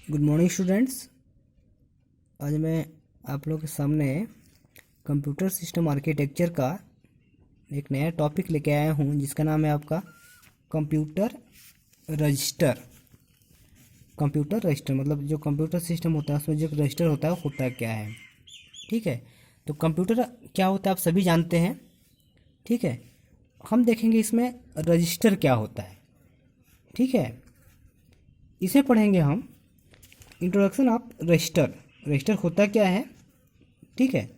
Good morning students. आज मैं आप लोगों के सामने कंप्यूटर सिस्टम आर्किटेक्चर का एक नया टॉपिक लेके आया हूँ, जिसका नाम है आपका कंप्यूटर रजिस्टर। कंप्यूटर रजिस्टर मतलब जो कंप्यूटर सिस्टम होता है उसमें जो रजिस्टर होता है क्या है। ठीक है, तो कंप्यूटर क्या होता है आप सभी जानते हैं। ठीक है, हम देखेंगे इसमें रजिस्टर क्या होता है। ठीक है, इसे पढ़ेंगे हम इंट्रोडक्शन ऑफ रजिस्टर। रजिस्टर होता क्या है, ठीक है।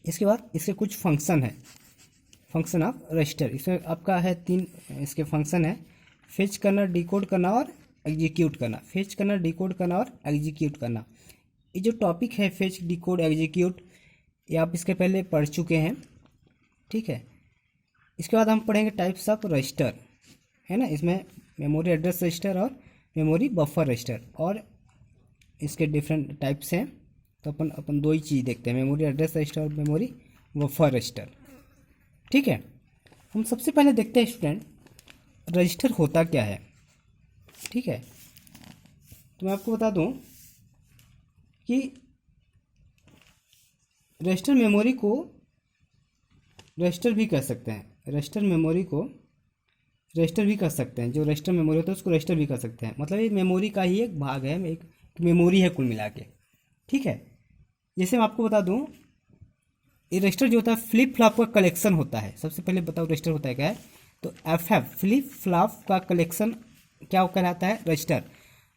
इसके बाद इसके कुछ फंक्शन है, फंक्शन ऑफ रजिस्टर। इसमें आपका है 3 इसके फंक्शन है, फेच करना, डिकोड करना और एग्जीक्यूट करना। फेच करना, डिकोड करना और एग्जीक्यूट करना। ये जो टॉपिक है फेच, डिकोड, एग्जीक्यूट, ये आप इसके पहले पढ़ चुके हैं। ठीक है, इसके बाद हम पढ़ेंगे टाइप्स ऑफ रजिस्टर, है ना। इसमें मेमोरी एड्रेस रजिस्टर और मेमोरी बफर रजिस्टर, और इसके डिफरेंट टाइप्स हैं। तो अपन दो ही चीज़ देखते हैं, मेमोरी एड्रेस रजिस्टर और मेमोरी बफर रजिस्टर। ठीक है, हम सबसे पहले देखते हैं स्टूडेंट रजिस्टर होता क्या है। ठीक है, तो मैं आपको बता दूं कि रजिस्टर मेमोरी को रजिस्टर भी कर सकते हैं। रजिस्टर मेमोरी को रजिस्टर भी कर सकते हैं। जो रजिस्टर मेमोरी होता है उसको रजिस्टर भी कर सकते हैं। मतलब ये मेमोरी का ही एक भाग है, एक मेमोरी है कुल मिला के। ठीक है, जैसे मैं आपको बता दूं, ये रजिस्टर जो होता है फ्लिप फ्लॉप का कलेक्शन होता है। सबसे पहले बताओ रजिस्टर होता है क्या है। तो एफ फ्लिप फ्लॉप का कलेक्शन क्या कहलाता है, रजिस्टर।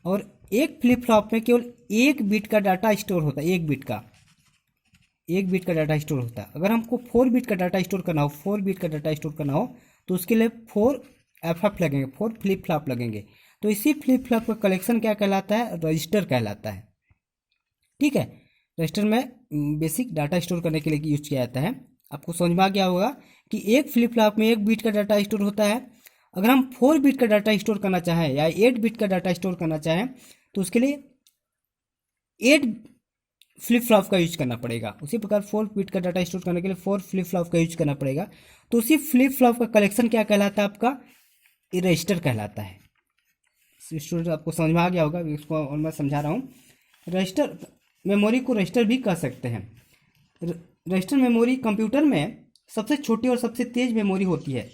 और एक फ्लिप फ्लॉप में केवल एक बिट का डाटा स्टोर होता है, एक बिट का डाटा स्टोर होता है। अगर हमको 4 बिट का डाटा स्टोर करना हो, 4 बिट का डाटा स्टोर करना हो, तो उसके लिए 4 एफ लगेंगे, 4 फ्लिप फ्लॉप लगेंगे। तो इसी फ्लिप फ्लॉप का कलेक्शन क्या कहलाता है, रजिस्टर कहलाता है। ठीक है, रजिस्टर में बेसिक डाटा स्टोर करने के लिए यूज किया जाता है। आपको समझ में आ गया होगा कि एक फ्लिप फ्लॉप में 1 बिट का डाटा स्टोर होता है। अगर हम 4 बिट का डाटा स्टोर करना चाहें या 8 बिट का डाटा स्टोर करना चाहें, तो उसके लिए 8 फ्लिप फ्लॉप का यूज करना पड़ेगा। उसी प्रकार 4 बिट का डाटा स्टोर करने के लिए 4 फ्लिप फ्लॉप का यूज करना पड़ेगा। तो उसी फ्लिप फ्लॉप का कलेक्शन क्या कहलाता है, आपका रजिस्टर कहलाता है। स्टूडेंट आपको समझ में आ गया होगा, इसको और मैं समझा रहा हूँ। रजिस्टर मेमोरी को रजिस्टर भी कर सकते हैं। रजिस्टर मेमोरी कंप्यूटर में सबसे छोटी और सबसे तेज मेमोरी होती है।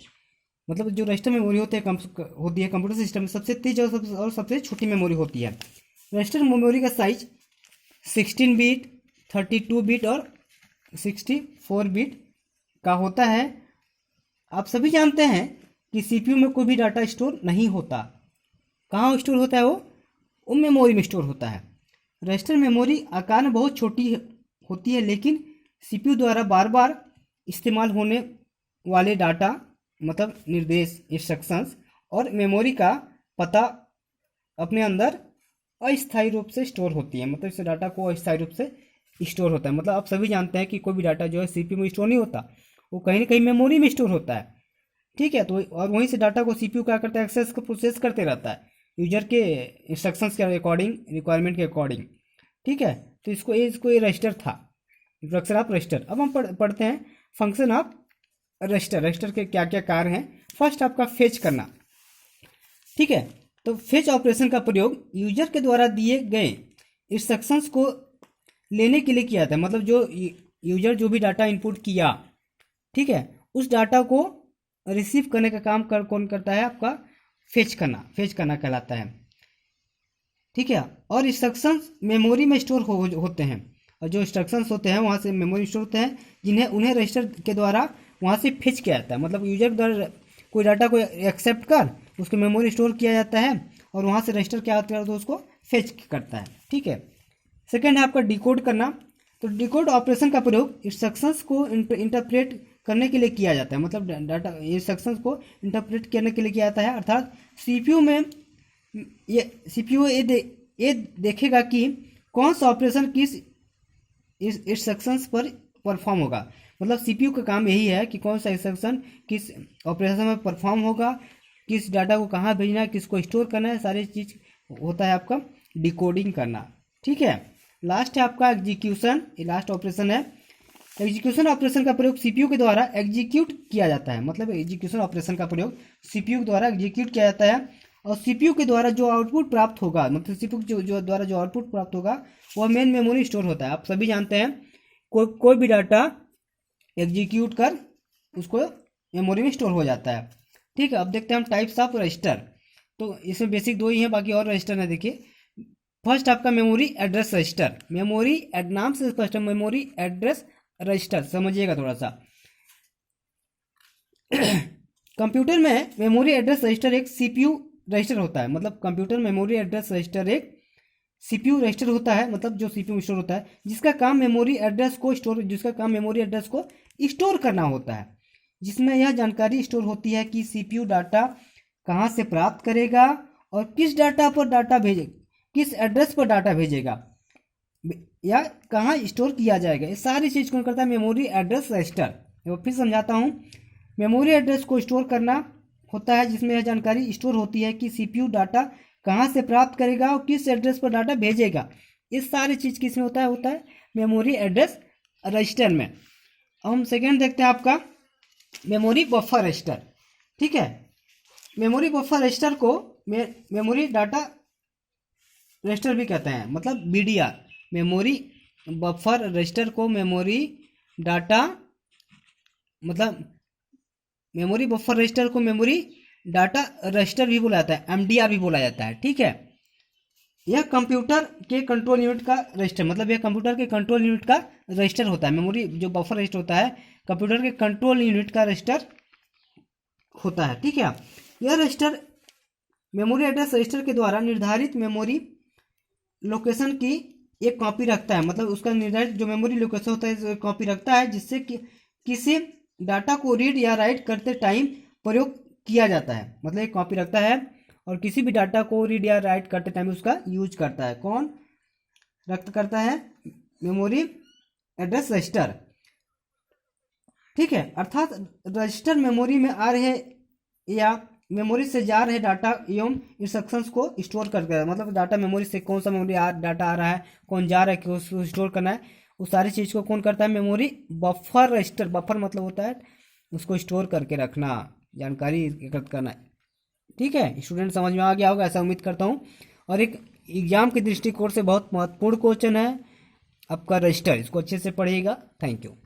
मतलब जो रजिस्टर मेमोरी होती है कंप्यूटर सिस्टम में सबसे तेज और सबसे छोटी मेमोरी होती है। रजिस्टर मेमोरी का साइज 16 बिट, 32 बिट और 64 बिट का होता है। आप सभी जानते हैं कि सीपीयू में कोई भी डाटा स्टोर नहीं होता। कहाँ स्टोर होता है वो मेमोरी में स्टोर होता है। रजिस्टर मेमोरी आकार में बहुत छोटी होती है, लेकिन सीपीयू द्वारा बार बार इस्तेमाल होने वाले डाटा मतलब निर्देश, इंस्ट्रक्शंस और मेमोरी का पता अपने अंदर अस्थायी रूप से स्टोर होती है। मतलब इस डाटा को अस्थायी रूप से स्टोर होता है। मतलब आप सभी जानते हैं कि कोई भी डाटा जो है सीपीयू में स्टोर नहीं होता, वो कहीं ना कहीं मेमोरी में स्टोर होता है। ठीक है, तो और वहीं से डाटा को सीपीयू क्या करता है, एक्सेस को प्रोसेस करते रहता है यूजर के इंस्ट्रक्शंस के अकॉर्डिंग, रिक्वायरमेंट के अकॉर्डिंग। ठीक है, तो इसको ये रजिस्टर था, इंट्रोडक्शन ऑफ रजिस्टर। अब हम पढ़ते हैं फंक्शन ऑफ रजिस्टर। रजिस्टर के क्या क्या कार्य हैं। फर्स्ट आपका फेच करना। ठीक है, तो फेच ऑपरेशन का प्रयोग यूजर के द्वारा दिए गए इंस्ट्रक्शंस को लेने के लिए किया जाता है। मतलब जो यूजर जो भी डाटा इनपुट किया, ठीक है, उस डाटा को रिसीव करने का काम कौन करता है, आपका फेच करना कहलाता है। ठीक है, और इंस्ट्रक्शंस मेमोरी में स्टोर होते हैं। और जो इंस्ट्रक्शंस होते हैं वहाँ से मेमोरी स्टोर होते हैं, उन्हें रजिस्टर के द्वारा वहाँ से फेच किया जाता है। मतलब यूजर द्वारा कोई डाटा को एक्सेप्ट कर उसको मेमोरी स्टोर किया जाता है, और वहाँ से रजिस्टर क्या होता है तो उसको फेच करता है। ठीक है, सेकेंड है आपका डिकोड करना। तो डिकोड ऑपरेशन का प्रयोग इंस्ट्रक्शंस को इंटरप्रेट करने के लिए किया जाता है। मतलब डाटा इंस्ट्रक्शंस को इंटरप्रेट करने के लिए किया जाता है। अर्थात सीपीयू में सीपीयू ये देखेगा कि कौन सा ऑपरेशन किस इंस्ट्रक्शंस पर परफॉर्म होगा। मतलब सीपीयू का काम यही है कि कौन सा इंस्ट्रक्शन किस ऑपरेशन में परफॉर्म होगा, किस डाटा को कहाँ भेजना है, किसको स्टोर करना है, सारी चीज़ होता है आपका डिकोडिंग करना। ठीक है, लास्ट है आपका एग्जीक्यूशन। ये लास्ट ऑपरेशन है। एग्जीक्यूशन ऑपरेशन का प्रयोग सीपीयू के द्वारा एग्जीक्यूट किया जाता है। मतलब एग्जीक्यूशन ऑपरेशन का प्रयोग सीपीयू के द्वारा एग्जीक्यूट किया जाता है। और सीपीयू के द्वारा जो आउटपुट प्राप्त होगा, मतलब सीपीयू जो द्वारा जो आउटपुट प्राप्त होगा वह मेन मेमोरी स्टोर होता है। आप सभी जानते हैं कोई भी डाटा एग्जीक्यूट कर उसको मेमोरी में स्टोर हो जाता है। ठीक है, अब देखते हैं हम टाइप्स ऑफ रजिस्टर। तो इसमें बेसिक दो ही हैं, बाकी और रजिस्टर है। देखिए फर्स्ट आपका मेमोरी एड्रेस रजिस्टर। मेमोरी नाम से स्पष्ट है, मेमोरी एड्रेस रजिस्टर, समझिएगा थोड़ा सा। कंप्यूटर में मेमोरी एड्रेस रजिस्टर एक सीपीयू रजिस्टर होता है, मतलब कंप्यूटर मेमोरी एड्रेस रजिस्टर एक सीपीयू रजिस्टर होता है, मतलब जो सीपीयू में स्टोर होता है, जिसका काम मेमोरी एड्रेस को स्टोर करना होता है, जिसमें यह जानकारी स्टोर होती है कि सीपीयू डाटा कहाँ से प्राप्त करेगा और किस किस एड्रेस पर डाटा भेजेगा या कहाँ स्टोर किया जाएगा। ये सारी चीज़ कौन करता है? Memory address register. तो फिर समझाता हूँ। मेमोरी एड्रेस को स्टोर करना होता है, जिसमें यह जानकारी स्टोर होती है कि सीपीयू डाटा कहाँ से प्राप्त करेगा और किस एड्रेस पर डाटा भेजेगा। ये सारी चीज़ किसमें होता है मेमोरी एड्रेस रजिस्टर में। अब हम सेकेंड देखते हैं आपका मेमोरी बफर रजिस्टर। ठीक है, मेमोरी बफर रजिस्टर को मेमोरी डाटा रजिस्टर भी कहते हैं, मतलब बीडीआर। मेमोरी बफर रजिस्टर को मेमोरी डाटा रजिस्टर भी बोला जाता है, एमडीआर भी बोला जाता है। ठीक है, यह कंप्यूटर के कंट्रोल यूनिट का रजिस्टर, मतलब यह कंप्यूटर के कंट्रोल यूनिट का रजिस्टर होता है। मेमोरी जो बफर रजिस्टर होता है कंप्यूटर के कंट्रोल यूनिट का रजिस्टर होता है। ठीक है, यह रजिस्टर मेमोरी एड्रेस रजिस्टर के द्वारा निर्धारित मेमोरी लोकेशन की एक कॉपी रखता है, मतलब उसका निर्धारित जो मेमोरी लोकेशन होता है कॉपी रखता है, जिससे कि किसी डाटा को रीड या राइट करते टाइम प्रयोग किया जाता है। मतलब एक कॉपी रखता है और किसी भी डाटा को रीड या राइट करते टाइम उसका यूज करता है। कौन रक्त करता है? Memory address register. ठीक है, अर्थात रजिस्टर मेमोरी में आ रहे या मेमोरी से जा रहे डाटा एवं इंस्ट्रक्शंस को स्टोर करके, मतलब डाटा मेमोरी से कौन सा डाटा आ रहा है, कौन जा रहा है, कि उसको स्टोर करना है, उस सारी चीज़ को कौन करता है? Memory buffer register. बफर मतलब होता है उसको स्टोर करके रखना, जानकारी एकत्र करना। ठीक है, स्टूडेंट समझ में आ गया होगा ऐसा उम्मीद करता हूँ। और एक एग्जाम के दृष्टिकोण से बहुत महत्वपूर्ण क्वेश्चन है आपका रजिस्टर, इसको अच्छे से पढ़िएगा। Thank you.